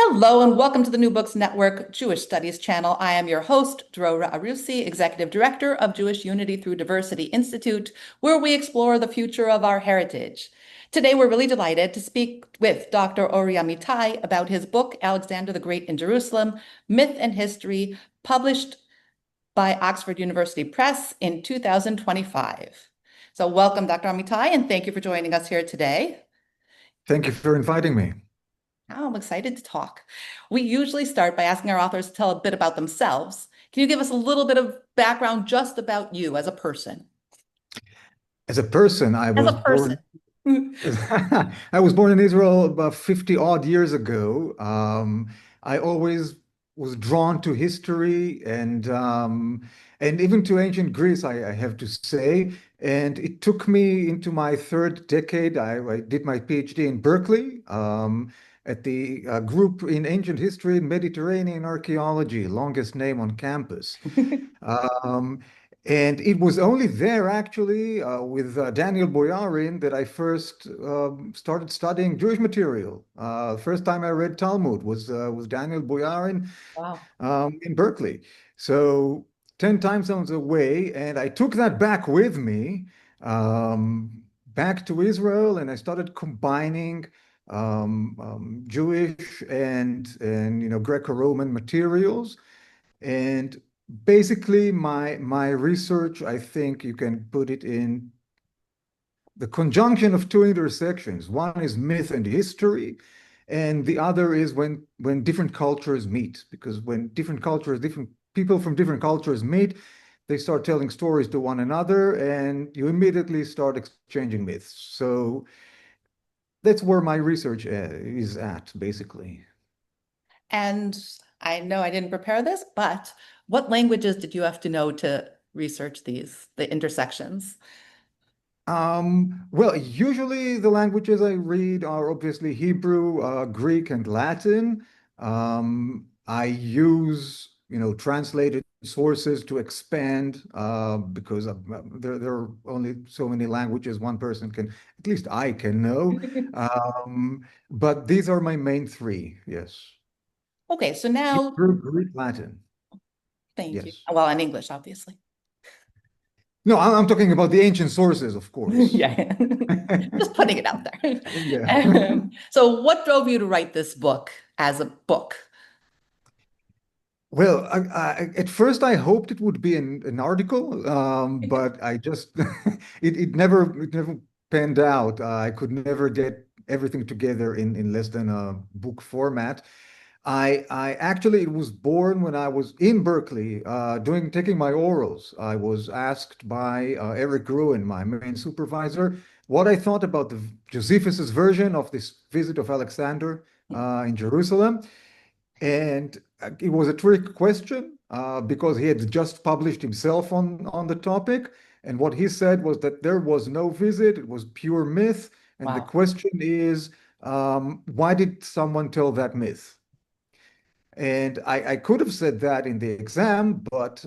Hello and welcome to the New Books Network Jewish Studies channel. I am your host, Ory Amitay, Executive Director of Jewish Unity Through Diversity Institute, where we explore the future of our heritage. Today, we're really delighted to speak with Dr. Ory Amitay about his book, Alexander the Great in Jerusalem, Myth and History, published by Oxford University Press in 2025. So welcome, Dr. Amitay, and thank you for joining us here today. Thank you for inviting me. Oh, I'm excited to talk. We usually start by asking our authors to tell a bit about themselves. Can you give us a little bit of background just about you as a person? As a person, As a person. I was born in Israel about 50 odd years ago. I always was drawn to history and even to ancient Greece, I have to say. And it took me into my third decade. I did my PhD in Berkeley, at the group in ancient history and Mediterranean archaeology, longest name on campus. Um, and it was only there, actually, with Daniel Boyarin, that I first started studying Jewish material. First time I read Talmud was Daniel Boyarin Wow. in Berkeley. So 10 time zones away, and I took that back with me, back to Israel, and I started combining Jewish and Greco-Roman materials. And basically, my research, I think you can put it in the conjunction of two intersections. One is myth and history, and the other is when different cultures meet. Because when different people from different cultures meet, they start telling stories to one another, and you immediately start exchanging myths. So that's where my research is at, basically. And I know I didn't prepare this, but what languages did you have to know to research the intersections? Well, usually the languages I read are obviously Hebrew, Greek, and Latin. I use, translated sources to expand because there are only so many languages one person can, at least I can know. But these are my main three, yes. Okay, so now, Hebrew, Greek, Latin, thank you. yes. Well, in English, obviously. No, I'm talking about the ancient sources, of course. Yeah, just putting it out there. Yeah. So what drove you to write this book as a book? Well, at first I hoped it would be an article, but I just it never panned out. I could never get everything together in less than a book format. I actually it was born when I was in Berkeley taking my orals. I was asked by Eric Gruen, my main supervisor, what I thought about the Josephus's version of this visit of Alexander in Jerusalem. And it was a trick question because he had just published himself on the topic. And what he said was that there was no visit, it was pure myth. And the Wow. question is, why did someone tell that myth? And I could have said that in the exam, but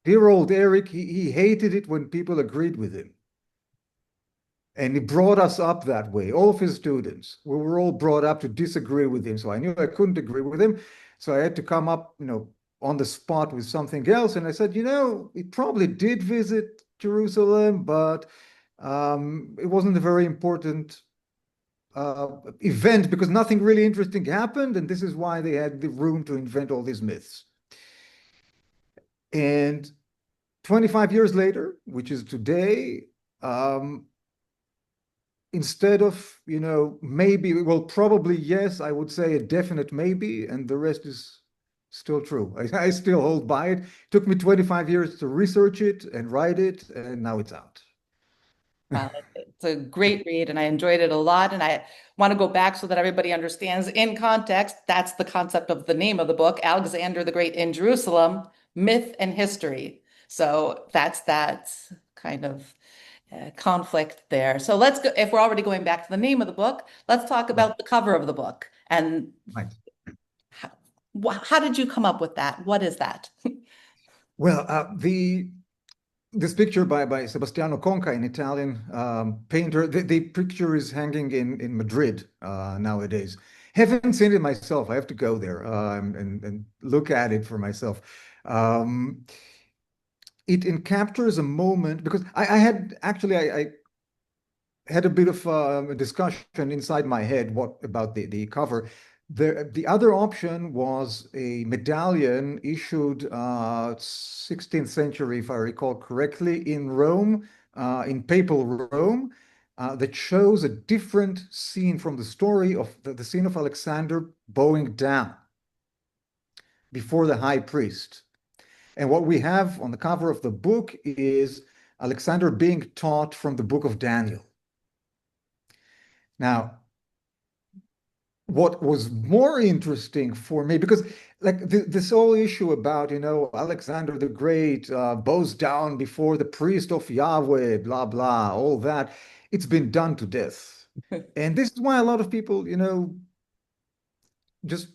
dear old Eric, he hated it when people agreed with him. And he brought us up that way. All of his students, we were all brought up to disagree with him. So I knew I couldn't agree with him. So I had to come up, on the spot with something else. And I said, it probably did visit Jerusalem, but it wasn't a very important event because nothing really interesting happened. And this is why they had the room to invent all these myths. And 25 years later, which is today, instead of, maybe, well, probably yes, I would say a definite maybe, and the rest is still true. I still hold by it. It took me 25 years to research it and write it, and now it's out. Wow, it's a great read, and I enjoyed it a lot. And I want to go back so that everybody understands in context. That's the concept of the name of the book, Alexander the Great in Jerusalem, Myth and History. So that's that kind of conflict there. So let's go, if we're already going back to the name of the book, let's talk Right. about the cover of the book. And Right. how, how did you come up with that? What is that? Well, this picture by Sebastiano Conca, an Italian painter, the picture is hanging in Madrid nowadays. Haven't seen it myself. I have to go there and look at it for myself. Um, it captures a moment because I had actually I had a bit of a discussion inside my head what about the cover. The other option was a medallion issued 16th century, if I recall correctly, in Rome, in papal Rome, that shows a different scene from the story of the scene of Alexander bowing down before the high priest. And what we have on the cover of the book is Alexander being taught from the book of Daniel. Now, what was more interesting for me, because like this whole issue about, Alexander the Great bows down before the priest of Yahweh, blah, blah, all that, it's been done to death. And this is why a lot of people, just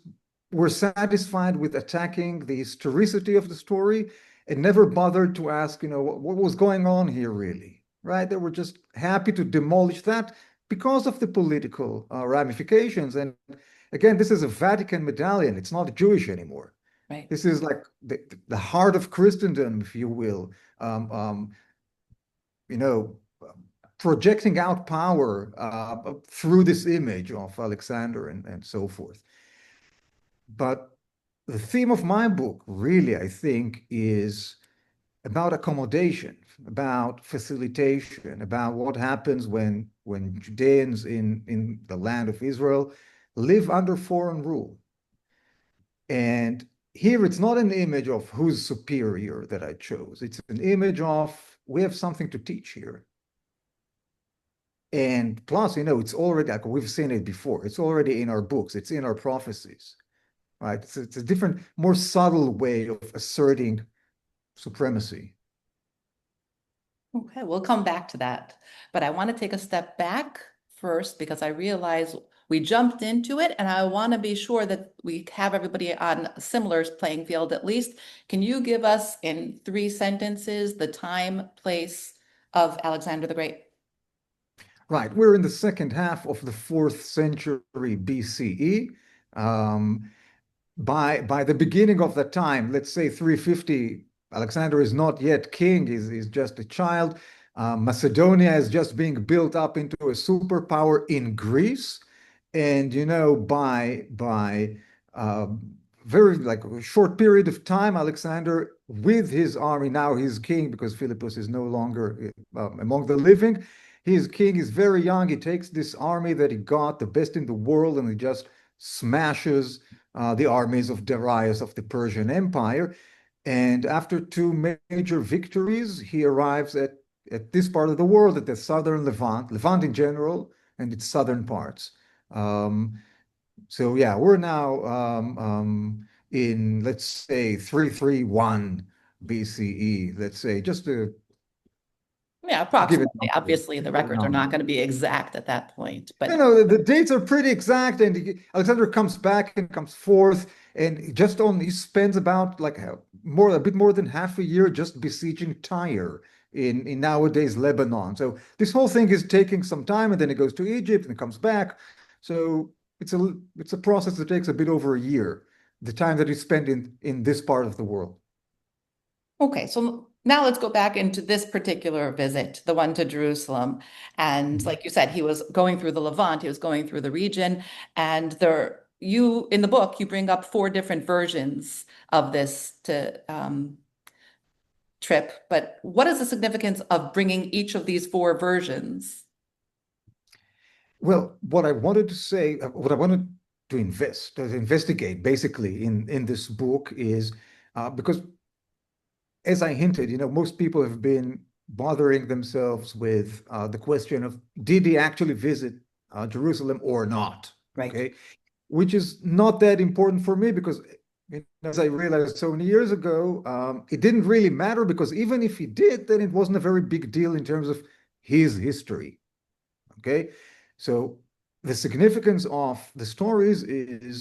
were satisfied with attacking the historicity of the story and never bothered to ask, what was going on here really, right? They were just happy to demolish that because of the political ramifications. And again, this is a Vatican medallion. It's not Jewish anymore. Right. This is like the heart of Christendom, if you will. Um, um, you know, projecting out power through this image of Alexander and so forth. But the theme of my book, really, I think, is about accommodation, about facilitation, about what happens when Judeans in the land of Israel live under foreign rule. And here it's not an image of who's superior that I chose. It's an image of we have something to teach here. And plus, it's already like we've seen it before. It's already in our books. It's in our prophecies, right? It's a different, more subtle way of asserting supremacy. Okay, we'll come back to that. But I want to take a step back first because I realize we jumped into it and I want to be sure that we have everybody on a similar playing field at least. Can you give us in 3 sentences the time, place of Alexander the Great? Right. We're in the second half of the 4th century BCE. Um, by the beginning of that time, let's say 350, Alexander is not yet king, he's just a child. Macedonia is just being built up into a superpower in Greece. And by very like a short period of time, Alexander, with his army, now he's king because Philippus is no longer among the living. He's king, he's very young. He takes this army that he got, the best in the world, and he just smashes the armies of Darius of the Persian Empire. And after 2 major victories, he arrives at this part of the world, at the southern Levant in general, and its southern parts. So yeah, we're now in, let's say, 331 BCE, let's say, just to Yeah, give it approximately. numbers. Obviously, the Give it records are not numbers. going to be exact at that point, but The dates are pretty exact, and Alexander comes back and comes forth, and he spends about like a bit more than half a year just besieging Tyre in nowadays Lebanon. So this whole thing is taking some time, and then he goes to Egypt and comes back. So it's a process that takes a bit over a year, the time that he spent in this part of the world. okay, so now let's go back into this particular visit, the one to Jerusalem. And Mhm. like you said, he was going through the Levant, he was going through the region, and you in the book, you bring up 4 different versions of this trip. But what is the significance of bringing each of these 4 versions? Well, what I wanted to say, what I wanted to investigate basically in this book is because, as I hinted, most people have been bothering themselves with the question of did he actually visit Jerusalem or not? Right. Okay, which is not that important for me because, as I realized so many years ago, it didn't really matter because even if he did, then it wasn't a very big deal in terms of his history. Okay, so the significance of the stories is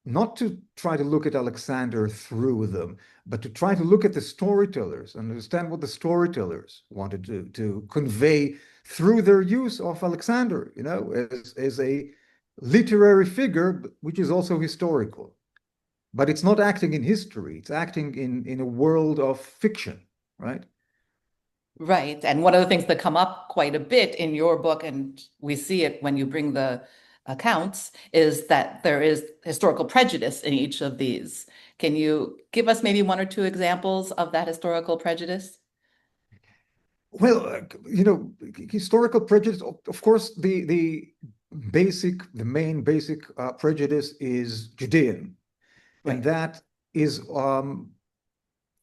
not to try to look at Alexander through them, but to try to look at the storytellers and understand what the storytellers wanted to convey through their use of Alexander, as a literary figure, which is also historical. But it's not acting in history, it's acting in a world of fiction, right? Right. And one of the things that come up quite a bit in your book, and we see it when you bring the accounts, is that there is historical prejudice in each of these. Can you give us maybe one or two examples of that historical prejudice? Well, historical prejudice, of course, the main basic prejudice is Judean, and Right.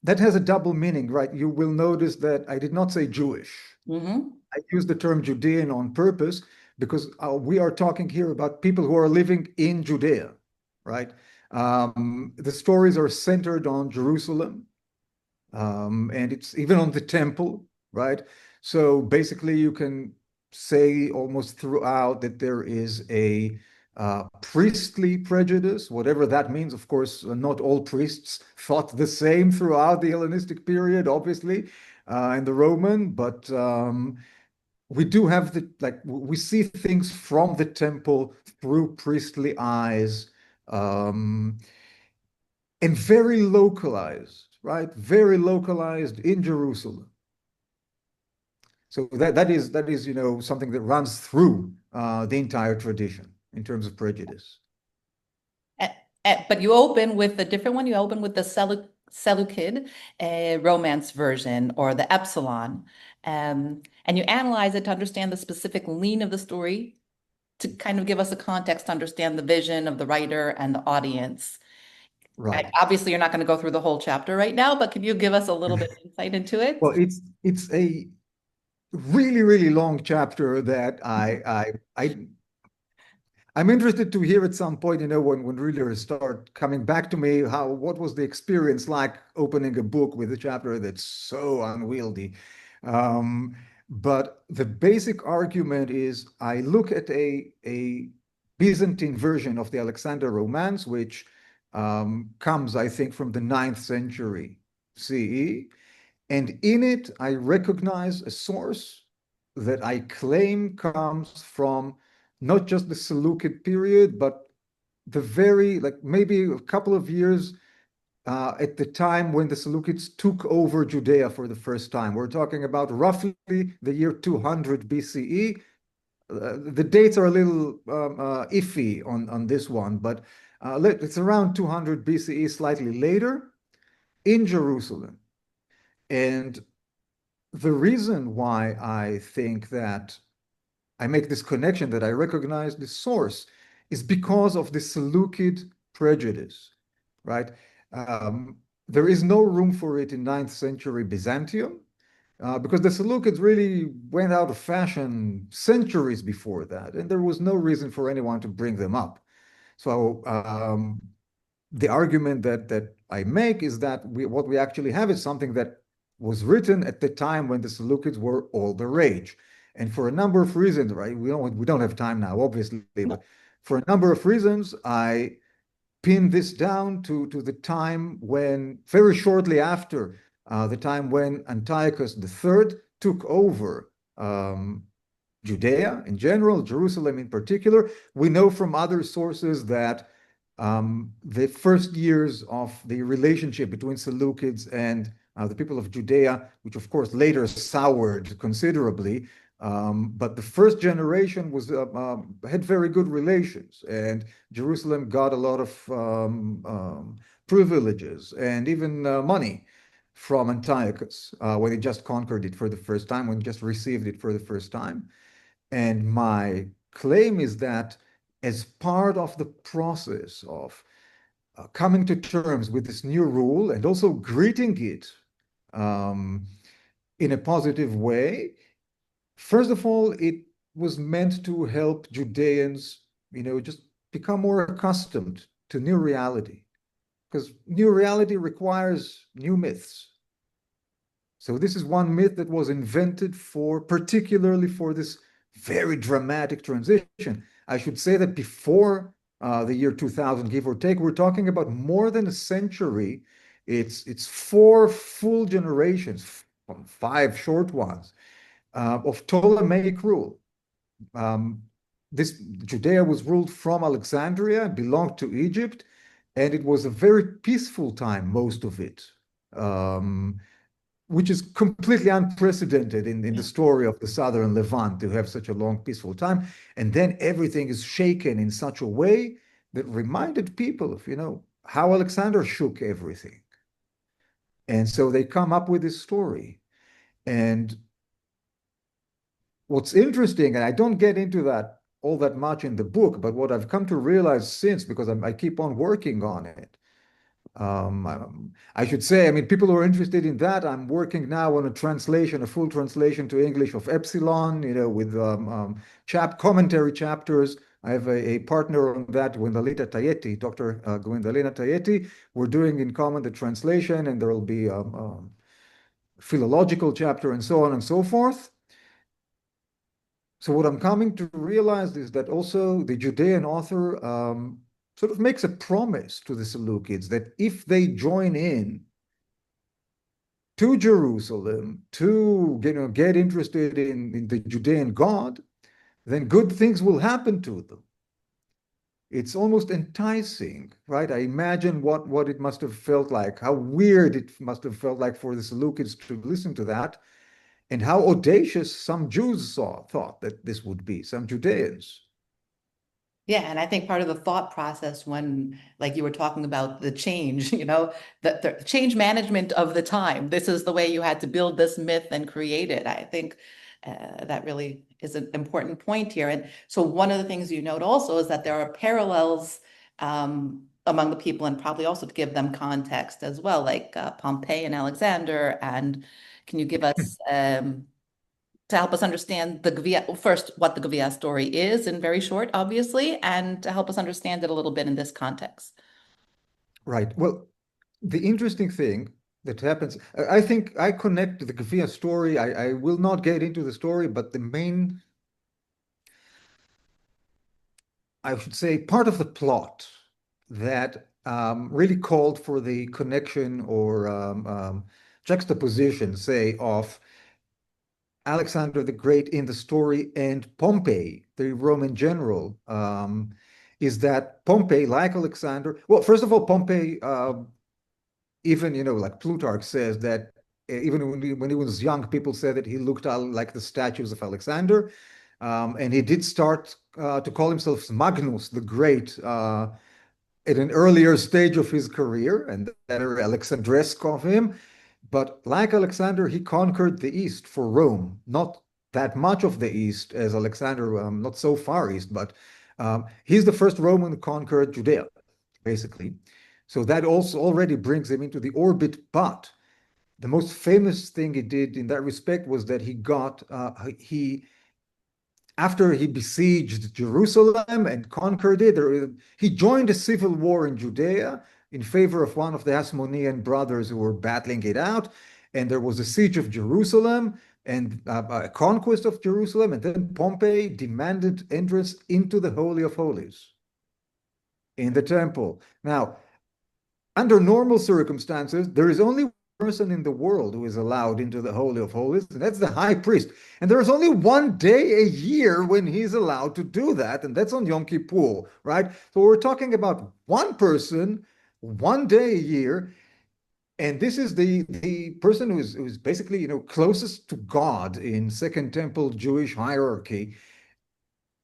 that has a double meaning, right? You will notice that I did not say Jewish. Hmm. I use the term Judean on purpose because we are talking here about people who are living in Judea, right? The stories are centered on Jerusalem, and it's even on the temple, right? So basically, you can say almost throughout that there is a priestly prejudice, whatever that means. Of course, not all priests thought the same throughout the Hellenistic period, obviously, and the Roman, but we do have we see things from the temple through priestly eyes. Um, and very localized, right? Very localized in Jerusalem. So that is something that runs through the entire tradition in terms of prejudice. A- But you open with a different one. You open with the Seleucid romance version or the Epsilon, and you analyze it to understand the specific lean of the story to kind of give us a context to understand the vision of the writer and the audience. Right. Obviously, you're not going to go through the whole chapter right now, but can you give us a little bit of insight into it? Well, it's a really, really long chapter that I'm interested to hear at some point, when readers start coming back to me, what was the experience like opening a book with a chapter that's so unwieldy. Um, but the basic argument is I look at a Byzantine version of the Alexander Romance, which comes, I think, from the 9th century CE. And in it, I recognize a source that I claim comes from not just the Seleucid period, but the very, like maybe a couple of years at the time when the Seleucids took over Judea for the first time. We're talking about roughly the year 200 BCE. The dates are a little iffy on this one, but it's around 200 BCE, slightly later, in Jerusalem. And the reason why I think that I make this connection, that I recognize the source, is because of the Seleucid prejudice, right? Um, there is no room for it in 9th century Byzantium, because the Seleucids really went out of fashion centuries before that, and there was no reason for anyone to bring them up. So the argument that I make is that what we actually have is something that was written at the time when the Seleucids were all the rage. And for a number of reasons, right? We don't have time now, obviously, but for a number of reasons, I pin this down to the time when, very shortly after the time when Antiochus III took over Judea in general, Jerusalem in particular. We know from other sources that the first years of the relationship between Seleucids and the people of Judea, which of course later soured considerably, but the first generation had very good relations, and Jerusalem got a lot of privileges and even money from Antiochus when he just conquered it for the first time, when he just received it for the first time. And my claim is that as part of the process of coming to terms with this new rule and also greeting it um, in a positive way, first of all, it was meant to help Judeans, just become more accustomed to new reality, because new reality requires new myths. So this is one myth that was invented particularly for this very dramatic transition. I should say that before the year 2000, give or take, we're talking about more than a century. It's four full generations, five short ones, of Ptolemaic rule. Um, this Judea was ruled from Alexandria, belonged to Egypt, and it was a very peaceful time, most of it, um, which is completely unprecedented in the story of the southern Levant to have such a long, peaceful time. And then everything is shaken in such a way that reminded people of, how Alexander shook everything. And so they come up with this story. And what's interesting, and I don't get into that all that much in the book, but what I've come to realize since, because I keep on working on it, I should say, I mean, people who are interested in that, I'm working now on a translation, a full translation to English of Epsilon, with commentary chapters. I have a partner on that, Gwendalita Tayeti, Dr. Gwendalina Tayeti. We're doing in common the translation, and there will be philological chapter and so on and so forth. So what I'm coming to realize is that also the Judean author sort of makes a promise to the Seleucids that if they join in to Jerusalem to get interested in the Judean God, then good things will happen to them. It's almost enticing, right? I imagine what it must have felt like, how weird it must have felt like for the Seleucids to listen to that, and how audacious some Jews thought that this would be, some Judeans. Yeah, and I think part of the thought process when, like you were talking about the change, the change management of the time, this is the way you had to build this myth and create it. I think that really is an important point here. And so one of the things you note also is that there are parallels among the people, and probably also to give them context as well, like Pompey and Alexander. And can you give us to help us understand the Gavia, first, what the Gavia story is in very short, obviously, and to help us understand it a little bit in this context. Right. Well, the interesting thing that happens, I think I connect the Gavia story. I will not get into the story, but the main, I should say, part of the plot that really called for the connection or juxtaposition, say, of Alexander the Great in the story and Pompey, the Roman general, is that Pompey, like Alexander, well, first of all, Pompey, even, like Plutarch says that even when he was young, people said that he looked like the statues of Alexander. And he did start to call himself Magnus the Great at an earlier stage of his career, and that are Alexandresque of him. But like Alexander, he conquered the East for Rome, not that much of the East as Alexander, not so far east, but he's the first Roman who conquered Judea, basically. So that also already brings him into the orbit. But the most famous thing he did in that respect was that after he besieged Jerusalem and conquered it, he joined a civil war in Judea in favor of one of the Hasmonean brothers who were battling it out. And there was a siege of Jerusalem and a conquest of Jerusalem. And then Pompey demanded entrance into the Holy of Holies in the temple. Now, under normal circumstances, there is only one person in the world who is allowed into the Holy of Holies, and that's the high priest. And there is only one day a year when he's allowed to do that, and that's on Yom Kippur, right? So we're talking about one person, one day a year, and this is the person who's basically, closest to God in Second Temple Jewish hierarchy.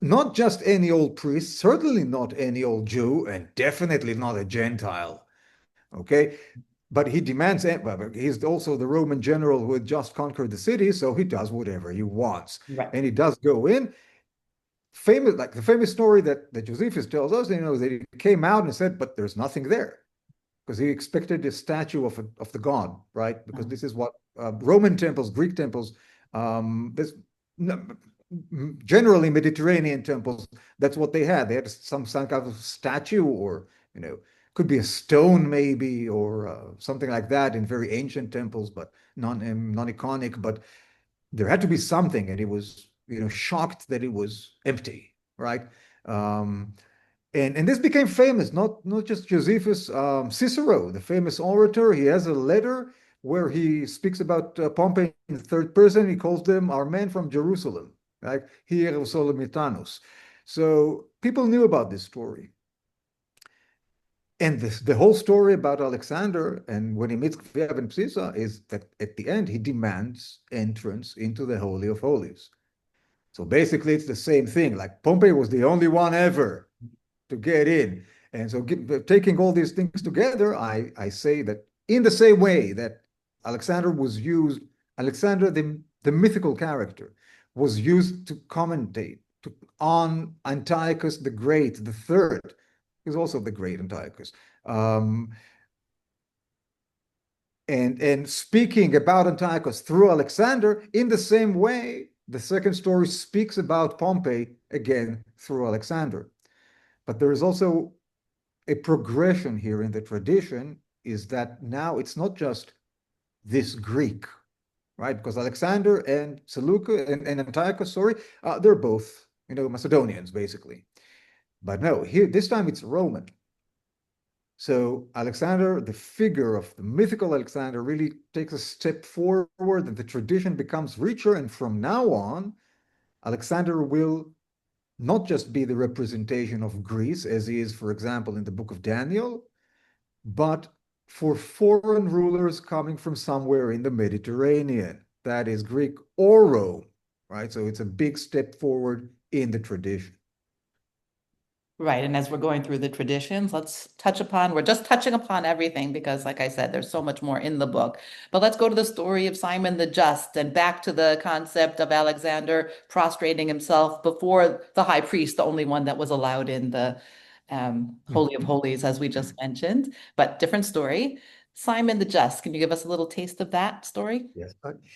Not just any old priest, certainly not any old Jew, and definitely not a Gentile. Okay, but he demands, he's also the Roman general who had just conquered the city, so he does whatever he wants. Right. And he does go in. Famous, like the famous story that Josephus tells us, that he came out and said, but there's nothing there. Because he expected a statue of the god, right? Because this is what Roman temples, Greek temples, this, generally Mediterranean temples, that's what they had. They had some kind of statue, or could be a stone maybe, or something like that in very ancient temples, but non-iconic. But there had to be something, and he was shocked that it was empty, right? And this became famous, not just Josephus, Cicero, the famous orator. He has a letter where he speaks about Pompey in the third person. He calls them our men from Jerusalem, like Hier Solomitanos. So people knew about this story. And the whole story about Alexander and when he meets Kiev and Psisa is that at the end he demands entrance into the Holy of Holies. So basically it's the same thing. Like Pompey was the only one ever to get in. And so taking all these things together, I say that in the same way that Alexander was used, Alexander, the mythical character, was used to commentate on Antiochus the Great, the third, who's also the great Antiochus. Um, and speaking about Antiochus through Alexander, in the same way, the second story speaks about Pompey again through Alexander. But there is also a progression here in the tradition is that now it's not just this Greek, right? Because Alexander and Seleucus and Antiochus, sorry, they're both, Macedonians basically. But no, here this time it's Roman. So Alexander, the figure of the mythical Alexander, really takes a step forward, and the tradition becomes richer. And from now on, Alexander will not just be the representation of Greece, as he is, for example, in the book of Daniel, but for foreign rulers coming from somewhere in the Mediterranean, that is Greek or Rome, right? So it's a big step forward in the tradition. Right. And as we're going through the traditions, we're just touching upon everything because, like I said, there's so much more in the book. But let's go to the story of Simon the Just and back to the concept of Alexander prostrating himself before the high priest, the only one that was allowed in the Holy of Holies, as we just mentioned, but different story. Simon the Just, can you give us a little taste of that story? Yes.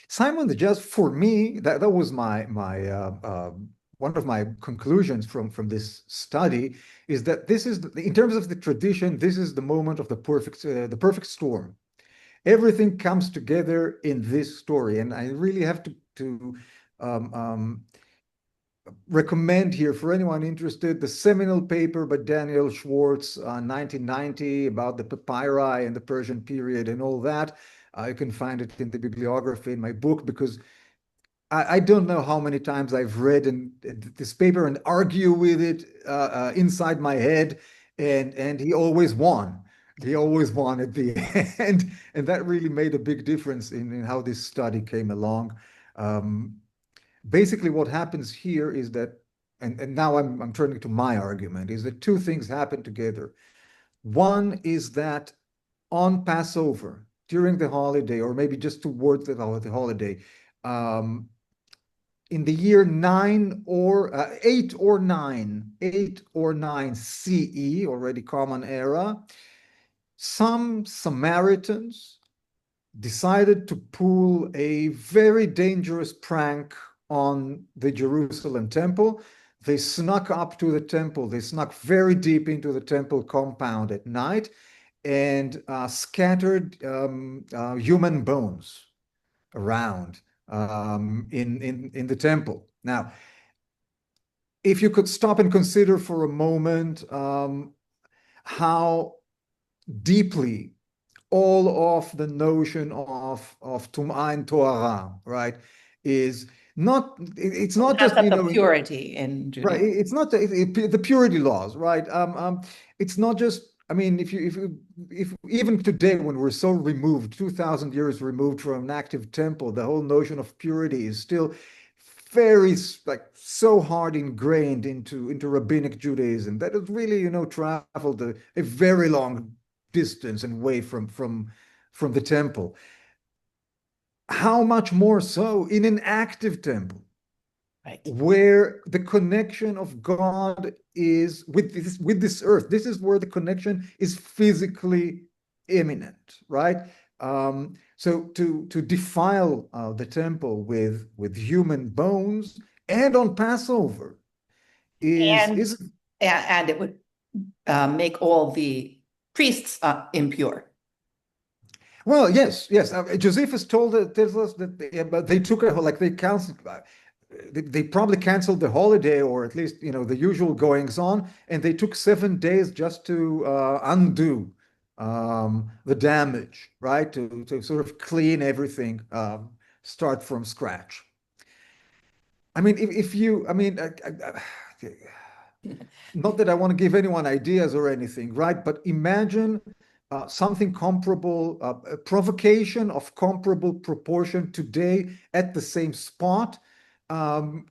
Simon the Just, for me, that was my one of my conclusions from this study is that this is in terms of the tradition, this is the moment of the perfect storm. Everything comes together in this story, and I really have to um, um, recommend here for anyone interested the seminal paper by Daniel Schwartz, 1990, about the papyri and the Persian period and all that. You can find it in the bibliography in my book because I don't know how many times I've read this paper and argue with it inside my head, and he always won. He always won at the end, and that really made a big difference in how this study came along. Um, Basically, what happens here is that, and now I'm turning to my argument, is that two things happen together. One is that on Passover, during the holiday, or maybe just towards the holiday, um, in the year 8 or 9 CE, already Common Era, some Samaritans decided to pull a very dangerous prank on the Jerusalem temple. They snuck up to the temple. They snuck very deep into the temple compound at night and scattered human bones around in the temple. Now, if you could stop and consider for a moment how deeply all of the notion of Tum'ah and Torah, right, is not, it's The not just, concept of purity in right, Judaism. it's not the purity laws, right? It's not just, I mean, if even today when we're so removed, 2,000 years removed from an active temple, the whole notion of purity is still very like so hard ingrained into rabbinic Judaism that it really, traveled a very long distance and way from the temple. How much more so in an active temple, Right. where the connection of God is with this earth. This is where the connection is physically imminent, right? So to defile the temple with human bones and on Passover is And is and it would make all the priests impure. well, yes, yes. Josephus tells us that they took like they canceled. They probably canceled the holiday, or at least the usual goings on, and they took 7 days just to undo the damage, right? To sort of clean everything, start from scratch. I mean, if you, I mean, Not that I want to give anyone ideas or anything, right? But imagine something comparable, a provocation of comparable proportion today at the same spot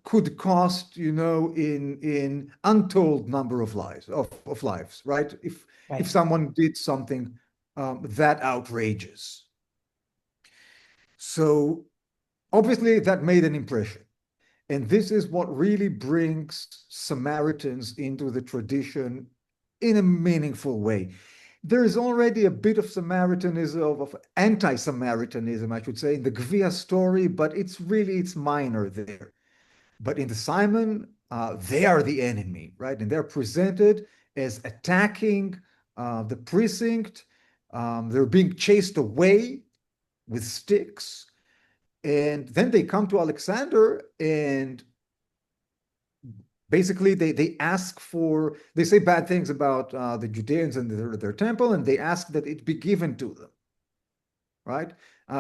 could cost, in untold number of lives of lives, right? If Right. someone did something that outrageous. So obviously that made an impression. And this is what really brings Samaritans into the tradition in a meaningful way. There is already a bit of Samaritanism, of anti-Samaritanism, I should say, in the Gvia story, but it's minor there. But in the Simon, they are the enemy, right? And they're presented as attacking the precinct. They're being chased away with sticks. And then they come to Alexander and basically they say bad things about the Judeans and their temple, and they ask that it be given to them, right?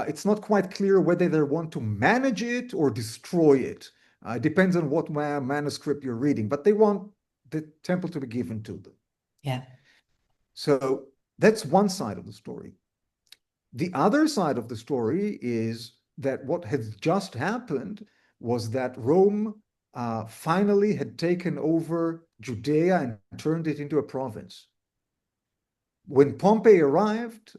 It's not quite clear whether they want to manage it or destroy it. It depends on what manuscript you're reading, but they want the temple to be given to them. Yeah. So that's one side of the story. The other side of the story is that what has just happened was that Rome finally had taken over Judea and turned it into a province. When Pompey arrived,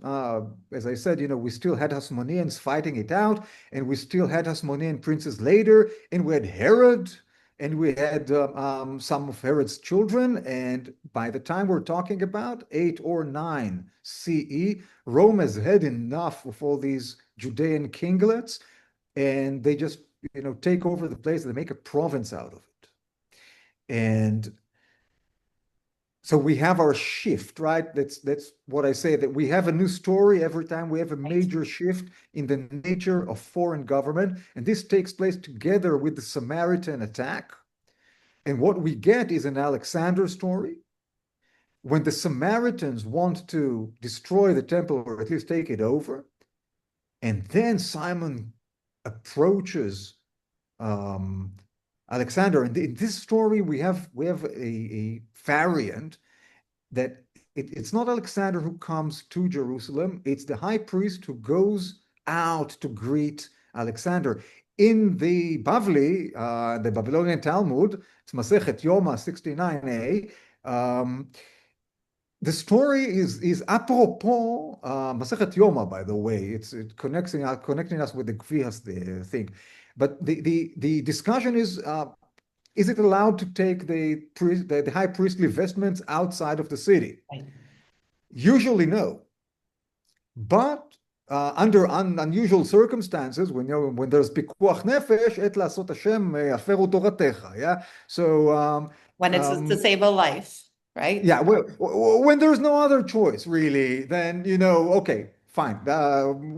as I said, we still had Hasmoneans fighting it out, and we still had Hasmonean princes later, and we had Herod, and we had some of Herod's children, and by the time we're talking about 8 or 9 CE, Rome has had enough of all these Judean kinglets, and they just, take over the place, they make a province out of it. And so we have our shift, right? That's what I say, that we have a new story every time we have a major shift in the nature of foreign government. And this takes place together with the Samaritan attack. And what we get is an Alexander story. When the Samaritans want to destroy the temple or at least take it over, and then Simon approaches Alexander. And in this story, we have a variant that it's not Alexander who comes to Jerusalem, it's the high priest who goes out to greet Alexander. In the Bavli, the Babylonian Talmud, it's Masechet Yoma 69a, the story is apropos Masechet Yoma, by the way. It's connecting us with the Gvias thing. But the discussion is it allowed to take the high priestly vestments outside of the city? Right. Usually no. But under unusual circumstances, when there's pikuach nefesh, et lasot Hashem aferu toratecha. Yeah. So When it's to save a life, right? yeah, when there's no other choice, really, then, okay, fine,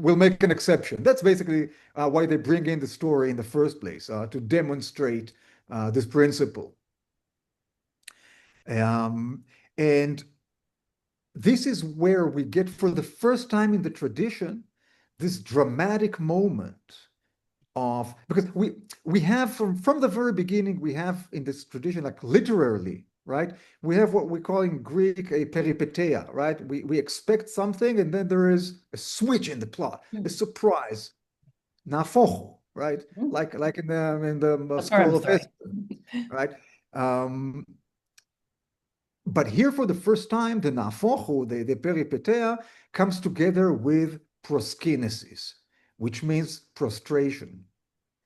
we'll make an exception. That's basically why they bring in the story in the first place, to demonstrate this principle. And this is where we get, for the first time in the tradition, this dramatic moment of, because we have from the very beginning, we have in this tradition, like literally, right? We have what we call in Greek a peripeteia, right? We expect something, and then there is a switch in the plot, a surprise, nafocho, right? Like in the School of Esther, right? But here, for the first time, the nafocho, the peripeteia, comes together with proskinesis, which means prostration.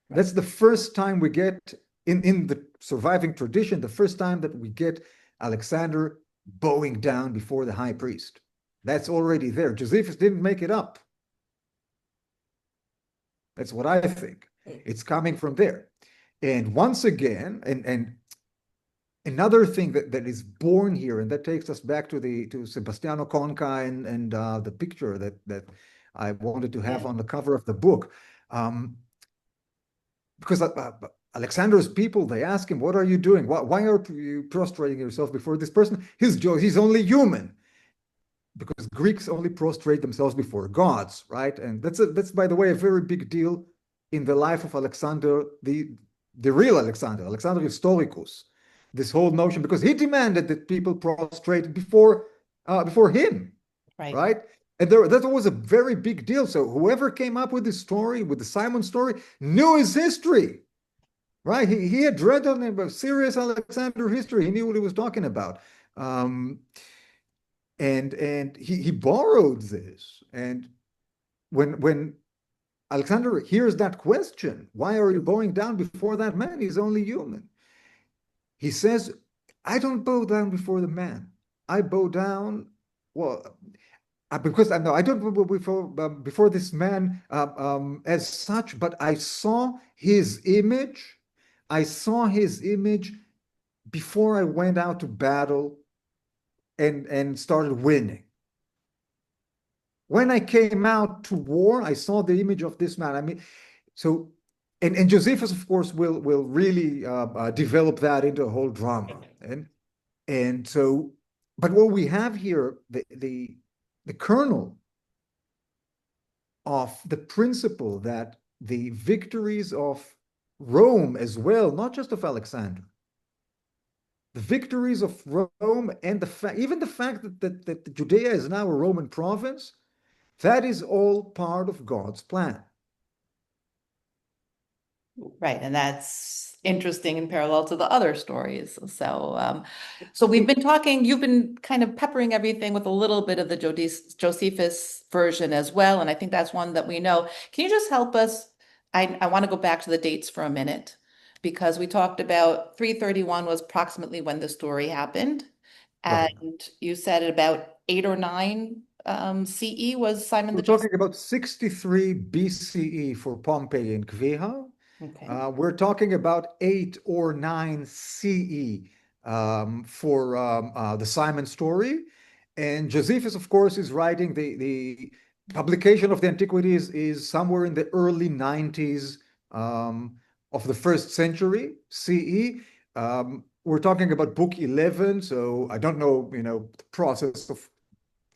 That's the first time we get, in the surviving tradition, the first time that we get Alexander bowing down before the high priest. That's already there. Josephus didn't make it up. That's what I think. It's coming from there. And once again, and another thing that is born here, and that takes us back to Sebastiano Conca and the picture that I wanted to have on the cover of the book. Because Alexander's people, they ask him, what are you doing? Why are you prostrating yourself before this person? He's only human. Because Greeks only prostrate themselves before gods, right? And that's by the way, a very big deal in the life of Alexander, the real Alexander Historicus. this whole notion because he demanded that people prostrate before him, Right. right? And that was a very big deal. So whoever came up with this story, with the Simon story, knew his history, right? He had read on about serious Alexander history. He knew what he was talking about. Um, and he borrowed this. And when Alexander hears that question, why are you bowing down before that man? He's only human. He says, I don't bow down before the man. I bow down, well, because I know I don't bow before this man as such, but I saw his image. I saw his image before I went out to battle and started winning. When I came out to war, I saw the image of this man. I mean, so and Josephus, of course, will really develop that into a whole drama. And so, but what we have here, the kernel of the principle that the victories of Rome as well, not just of Alexander, the victories of Rome and even the fact that Judea is now a Roman province, that is all part of God's plan. Right, and that's interesting in parallel to the other stories. So we've been talking, you've been kind of peppering everything with a little bit of the Josephus version as well, and I think that's one that we know. Can you just help us? I want to go back to the dates for a minute because we talked about 331 was approximately when the story happened, Right. and you said about 8 or 9 CE was Simon We're the Just. talking about 63 BCE for Pompeii and Kveha. Okay. We're talking about 8 or 9 CE for the Simon story. And Josephus, of course, is writing the publication of the Antiquities is somewhere in the early 90s of the first century CE. We're talking about book 11, so I don't know, the process of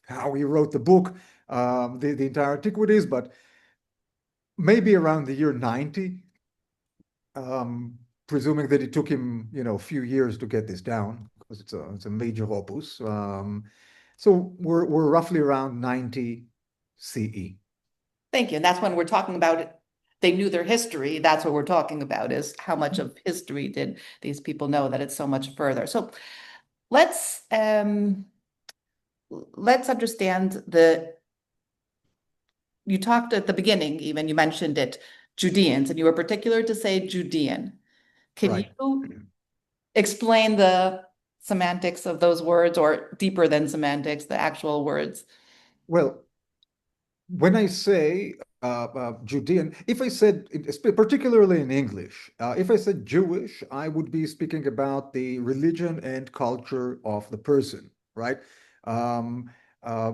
how he wrote the book, the entire Antiquities, but maybe around the year 90, presuming that it took him, a few years to get this down because it's a major opus. So we're roughly around 90 CE. Thank you. And that's when we're talking about it. They knew their history. That's what we're talking about is how much of history did these people know that it's so much further. So let's um let's understand you talked at the beginning, even you mentioned it, Judeans, and you were particular to say Judean. Can Right. you explain the semantics of those words or deeper than semantics, the actual words? Well, when I say Judean, if I said, particularly in English, if I said Jewish, I would be speaking about the religion and culture of the person, right? Um, uh,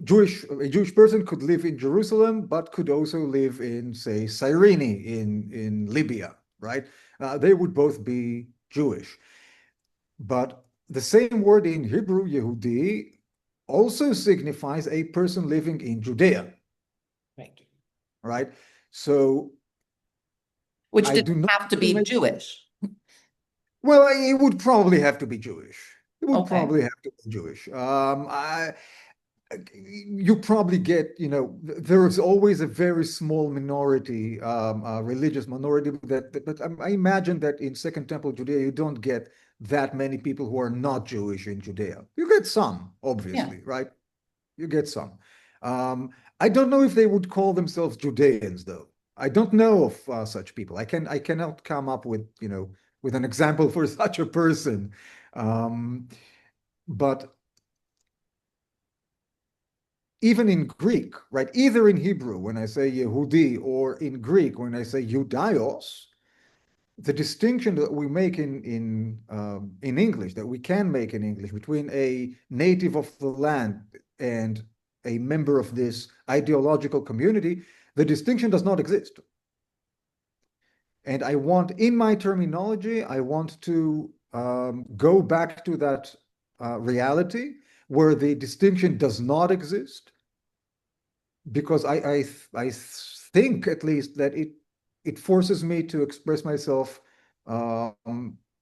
Jewish, a Jewish person could live in Jerusalem, but could also live in, say, Cyrene in Libya, right? They would both be Jewish. But the same word in Hebrew, Yehudi, also signifies a person living in Judea, Right. right? So Which I didn't do not have to to be make, Jewish. well, it would probably have to be Jewish. It would Okay. probably have to be Jewish. You probably get, there is always a very small minority, religious minority but I imagine that in Second Temple Judea, you don't get that many people who are not Jewish in Judea. You get some, Yeah. obviously, right? You get some. Um, I don't know if they would call themselves Judeans, though. I don't know of such people. I cannot come up with, with an example for such a person. Um, but even in Greek, right? Either in Hebrew when I say Yehudi or in Greek when I say Judaios, the distinction that we make in English, that we can make in English between a native of the land and a member of this ideological community, the distinction does not exist. And I want, in my terminology, I want to go back to that reality where the distinction does not exist because I think at least that it forces me to express myself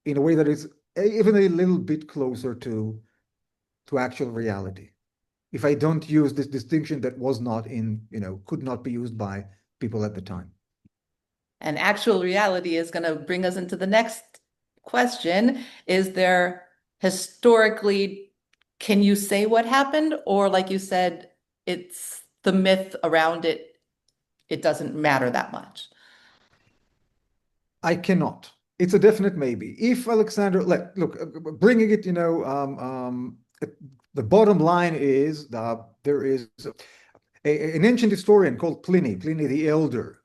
in a way that is even a little bit closer to actual reality. If I don't use this distinction that was not in, could not be used by people at the time. And actual reality is going to bring us into the next question. Is there historically, can you say what happened? Or like you said, it's the myth around it, it doesn't matter that much. I cannot. It's a definite maybe. If Alexander, like, look, bringing it, the bottom line is there is an ancient historian called Pliny the Elder.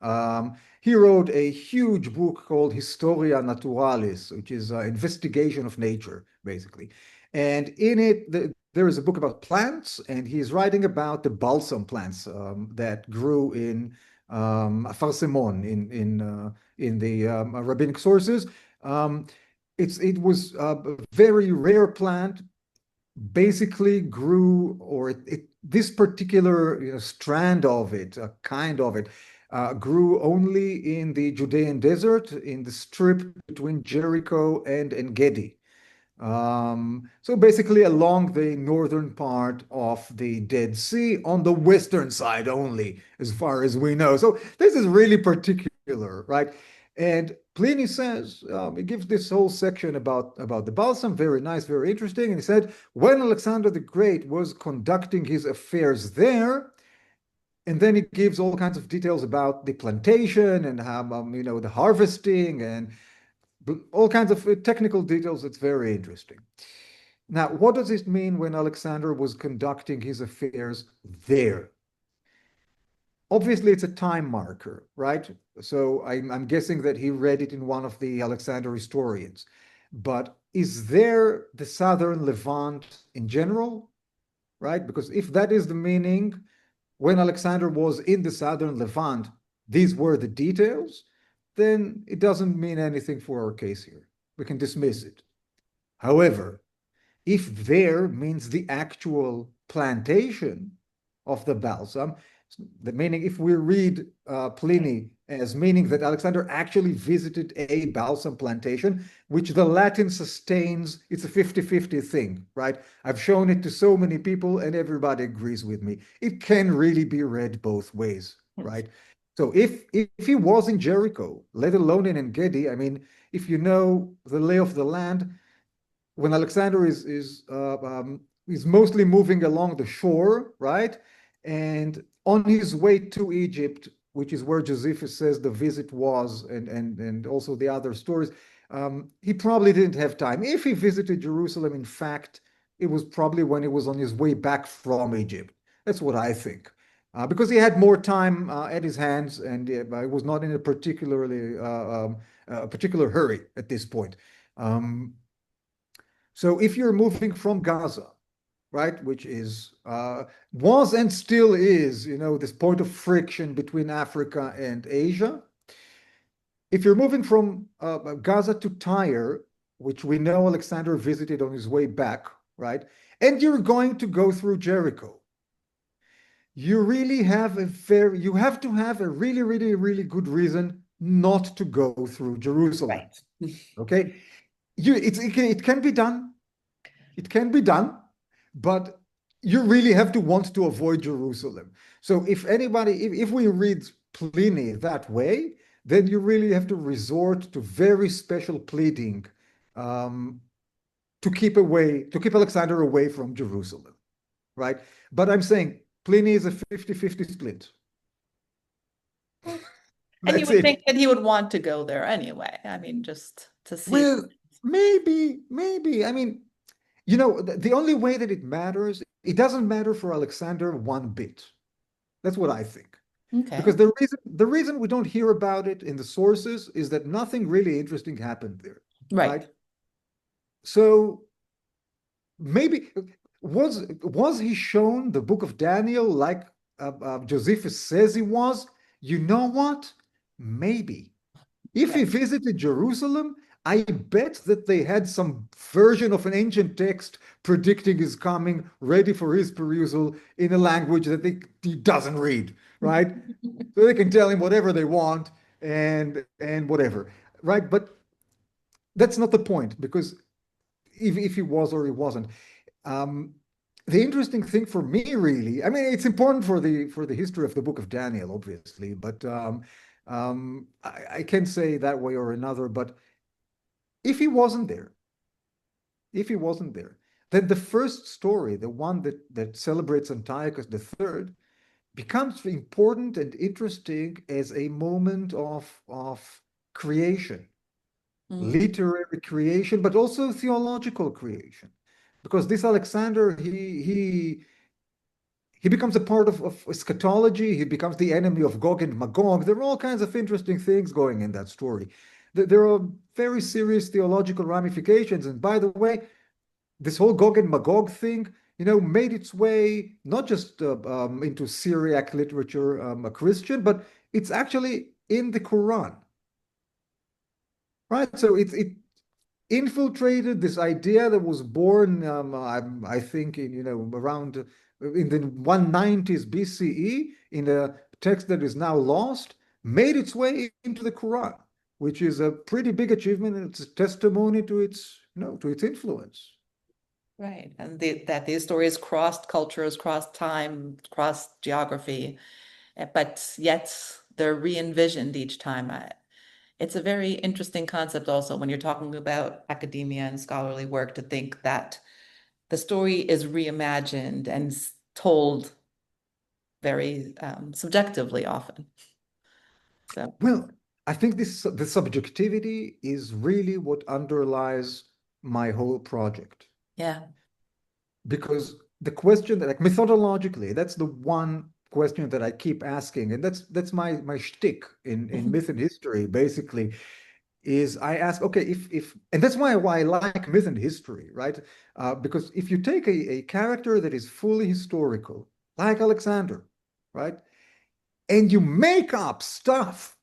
He wrote a huge book called Historia Naturalis, which is an investigation of nature, basically. And in it, there is a book about plants, and he's writing about the balsam plants that grew in Farsemon in the rabbinic sources. Um, it was a very rare plant, basically grew, or this particular strand of it, kind of it, grew only in the Judean desert, in the strip between Jericho and En-Gedi. So basically along the northern part of the Dead Sea, on the western side only, as far as we know. So this is really particular, right? And Pliny says, he gives this whole section about the balsam, very nice, very interesting. And he said, when Alexander the Great was conducting his affairs there, and then he gives all kinds of details about the plantation and how, the harvesting and all kinds of technical details. It's very interesting. Now, what does it mean when Alexander was conducting his affairs there? Obviously, it's a time marker, right? So I'm guessing that he read it in one of the Alexander historians. But is there the southern Levant in general, right? Because if that is the meaning, when Alexander was in the southern Levant, these were the details, then it doesn't mean anything for our case here. We can dismiss it. However, if there means the actual plantation of the balsam, the meaning, if we read Pliny as meaning that Alexander actually visited a balsam plantation, which the Latin sustains, it's a 50-50 thing, right? I've shown it to so many people and everybody agrees with me. It can really be read both ways, right? So if he was in Jericho, let alone in En-Gedi, I mean, if you know the lay of the land, when Alexander is mostly moving along the shore, right? And on his way to Egypt, which is where Josephus says the visit was, and also the other stories, he probably didn't have time. If he visited Jerusalem, in fact, it was probably when he was on his way back from Egypt. That's what I think. Because he had more time at his hands, and he was not in a particular hurry at this point. Um, so if you're moving from Gaza, right, which is was and still is, this point of friction between Africa and Asia. If you're moving from Gaza to Tyre, which we know Alexander visited on his way back, right, and you're going to go through Jericho, you have to have a really, really, really good reason not to go through Jerusalem. Right. Okay, it can be done. It can be done, but you really have to want to avoid Jerusalem. So if we read Pliny that way, then you really have to resort to very special pleading um, to keep Alexander away from Jerusalem, right? But I'm saying Pliny is a 50-50 split. And you That's would think it. that he would want to go there anyway. I mean, just to see. Well, maybe. I mean, the only way that it matters, it doesn't matter for Alexander one bit. That's what I think. Okay. Because the reason we don't hear about it in the sources is that nothing really interesting happened there, Right. right? So maybe was he shown the book of Daniel like Josephus says he was? You know what? Maybe. If he Right. visited Jerusalem, I bet that they had some version of an ancient text predicting his coming, ready for his perusal in a language that he doesn't read, right? So they can tell him whatever they want and whatever, right? But that's not the point, because if he was or he wasn't. Um, the interesting thing for me, really, I mean, it's important for the history of the Book of Daniel, obviously, but I can't say that way or another. But if he wasn't there, if he wasn't there, then the first story, the one that celebrates Antiochus III, becomes important and interesting as a moment of creation, Mm, literary creation, but also theological creation. Because this Alexander, he becomes a part of eschatology. He becomes the enemy of Gog and Magog. There are all kinds of interesting things going in that story. There are very serious theological ramifications. And by the way, this whole Gog and Magog thing, made its way not just into Syriac literature, a Christian, but it's actually in the Quran, right? So it infiltrated this idea that was born, I think, in around in the 190s BCE, in a text that is now lost, made its way into the Quran, which is a pretty big achievement, and it's a testimony to its to its influence. right. And that these stories crossed cultures, crossed time, crossed geography, but yet they're re-envisioned each time. It's a very interesting concept also when you're talking about academia and scholarly work to think that the story is reimagined and told very subjectively often. So, Well, I think the subjectivity is really what underlies my whole project. yeah. Because the question that, like, methodologically, that's the one question that I keep asking, and that's my shtick in myth and history, basically, is I ask, okay, if and that's why I like myth and history, right? Because if you take a character that is fully historical, like Alexander, right, and you make up stuff,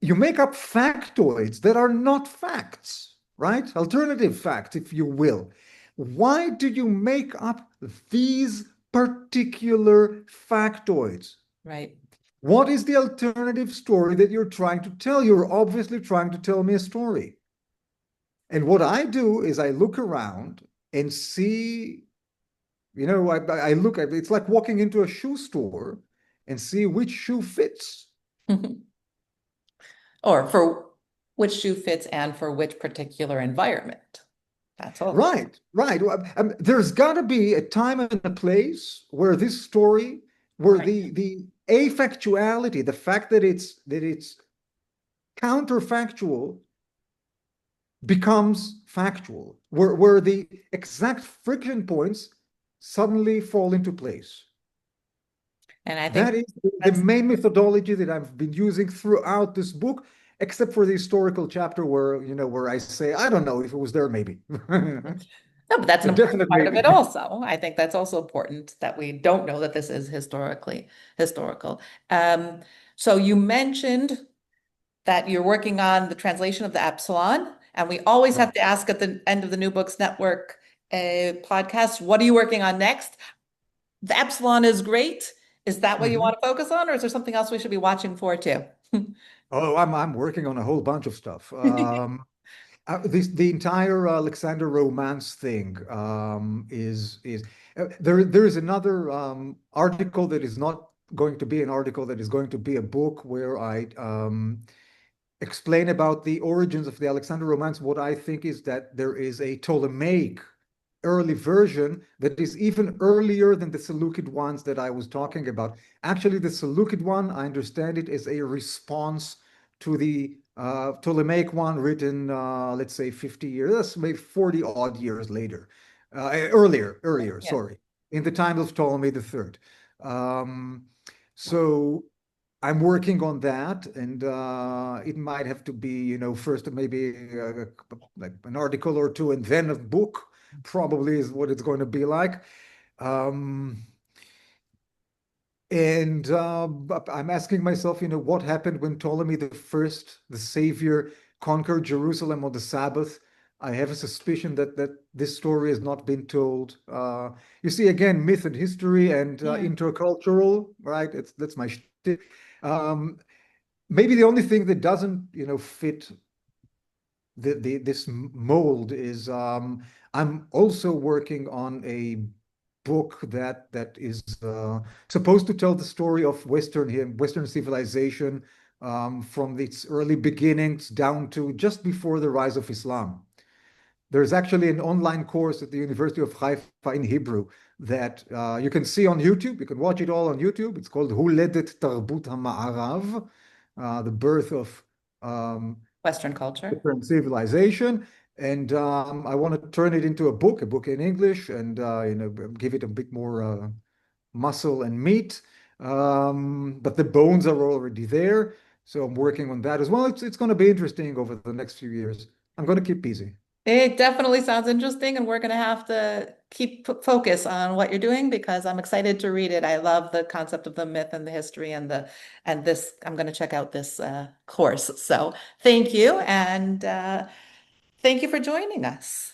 you make up factoids that are not facts, right? Alternative facts, if you will. Why do you make up these particular factoids? Right. What is the alternative story that you're trying to tell? You're obviously trying to tell me a story. And what I do is I look around and see, I look at it's like walking into a shoe store and see which shoe fits. Or for which shoe fits and for which particular environment. That's all. Right, right. Well, there's got to be a time and a place where this story, where Right. the affactuality, the fact that it's counterfactual becomes factual, where the exact friction points suddenly fall into place. And I think That is the that's main methodology that I've been using throughout this book, except for the historical chapter where I say, I don't know if it was there, maybe. no, but that's A an important definite part of it maybe. also. I think that's also important that we don't know that this is historical. Um, so you mentioned that you're working on the translation of the Epsilon, and we always have Right. to ask at the end of the New Books Network podcast, what are you working on next? The Epsilon is great. Is that what you Mhm. want to focus on, or is there something else we should be watching for too? Oh, I'm working on a whole bunch of stuff. The entire Alexander romance thing is there is another article that is not going to be an article, that is going to be a book where I explain about the origins of the Alexander romance. What I think is that there is a Ptolemaic early version that is even earlier than the Seleucid ones that I was talking about. Actually, the Seleucid one, I understand it as a response to the Ptolemaic one written, let's say 50 years, maybe 40 odd years later, earlier, Yeah. sorry, in the time of Ptolemy the Third. Um, so I'm working on that, and it might have to be, first maybe like an article or two, and then a book. Probably is what it's going to be like. Um, and but I'm asking myself, what happened when Ptolemy the First, the Savior, conquered Jerusalem on the Sabbath? I have a suspicion that this story has not been told. You see, again, myth and history and Yeah. intercultural, right? That's my shtick. Um, Maybe the only thing that doesn't, fit this mold is I'm also working on a book that is supposed to tell the story of Western civilization from its early beginnings down to just before the rise of Islam. There's actually an online course at the University of Haifa in Hebrew that you can see on YouTube. You can watch it all on YouTube. It's called Huledet Tarbut HaMa'arav, the birth of um, Western culture. different civilization. And I want to turn it into a book in English, and give it a bit more muscle and meat. But the bones are already there, so I'm working on that as well. It's going to be interesting over the next few years. I'm going to keep busy. It definitely sounds interesting, and we're going to have to keep focus on what you're doing because I'm excited to read it. I love the concept of the myth and the history and this. I'm going to check out this course. So thank you, and thank you for joining us.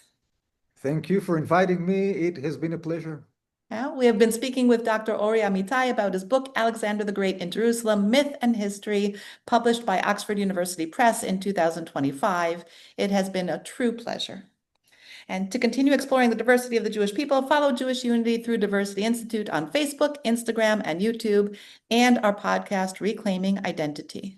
Thank you for inviting me. It has been a pleasure. Now, we have been speaking with Dr. Ory Amitay about his book, Alexander the Great in Jerusalem, Myth and History, published by Oxford University Press in 2025. It has been a true pleasure. And to continue exploring the diversity of the Jewish people, follow Jewish Unity through Diversity Institute on Facebook, Instagram, and YouTube, and our podcast, Reclaiming Identity.